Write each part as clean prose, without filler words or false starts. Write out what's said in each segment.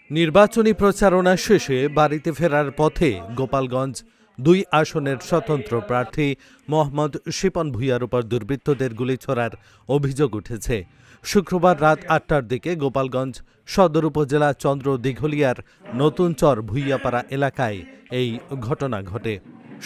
নির্বাচনী প্রচারণা শেষে বাড়িতে ফেরার পথে গোপালগঞ্জ ২ আসনের স্বতন্ত্র প্রার্থী মোহাম্মদ শিপন ভূঁইয়ার উপর দুর্বৃত্তদের গুলি ছোড়ার অভিযোগ উঠেছে। শুক্রবার রাত ৮টার দিকে গোপালগঞ্জ সদর উপজেলা চন্দ্র দিঘলিয়ার নতুন চর ভূঁইয়াপাড়া এলাকায় এই ঘটনা ঘটে।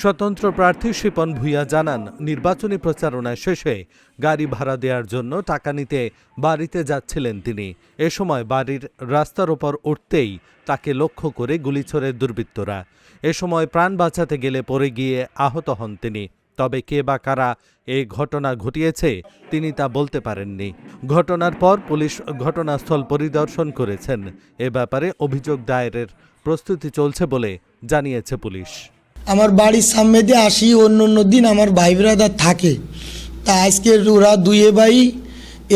স্বতন্ত্র প্রার্থী শিপন ভূঁইয়া জানান, নির্বাচনী প্রচারণা শেষে গাড়ি ভাড়া দেওয়ার জন্য টাকা নিতে বাড়িতে যাচ্ছিলেন তিনি। এ সময় বাড়ির রাস্তার ওপর উঠতেই তাকে লক্ষ্য করে গুলি ছোড়ে দুর্বৃত্তরা। এ সময় প্রাণ বাঁচাতে গেলে পড়ে গিয়ে আহত হন তিনি। তবে কে বা কারা এই ঘটনা ঘটিয়েছে তিনি তা বলতে পারেননি। ঘটনার পর পুলিশ ঘটনাস্থল পরিদর্শন করেছেন। এ ব্যাপারে অভিযোগ দায়েরের প্রস্তুতি চলছে বলে জানিয়েছে পুলিশ। আমার বাড়ির সামনে দিয়ে আসি, অন্য দিন আমার ভাই ব্রাদার থাকে, তা আজকে ওরা দুয়ে ভাই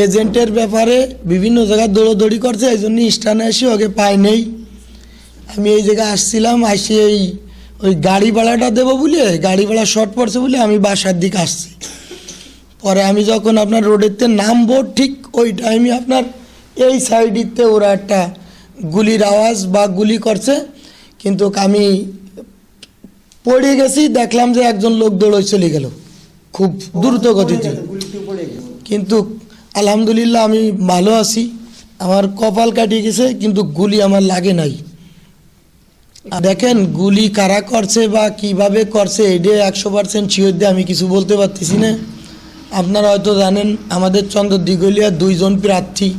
এজেন্টের ব্যাপারে বিভিন্ন জায়গায় দৌড়দৌড়ি করছে, এই জন্য স্টানে আসি ওকে পাই নেই। আমি এই জায়গায় আসছিলাম, আসি ওই গাড়ি ভাড়াটা দেবো বলে, গাড়ি ভাড়া শর্ট পড়ছে বলে আমি বাসার দিকে আসছি। পরে আমি যখন আপনার রোডেতে নামবো ঠিক ওই টাইমে আপনার এই সাইডেতে ওরা একটা গুলির আওয়াজ বা গুলি করছে, কিন্তু আমি পড়ে গেছি, দেখলাম যে একজন লোক দৌড়ে চলে গেল খুব দ্রুত গতিতে। কিন্তু আলহামদুলিল্লাহ আমি ভালো আছি, আমার কপাল কাটিয়ে গেছে, কিন্তু গুলি আমার লাগে নাই। দেখেন গুলি কারা করছে বা কিভাবে করছে এটা 100% শিওর দিয়ে আমি কিছু বলতে পারতেছি না। আপনারা হয়তো জানেন আমাদের চন্দ্র দিঘলিয়া 2 জন প্রার্থী,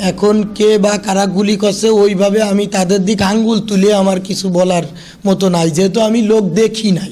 এখন কে বা কারা গুলি করছে ওইভাবে আমি তাদের দিকে আঙ্গুল তুলে আমার কিছু বলার মতো নাই, যেহেতু আমি লোক দেখি নাই।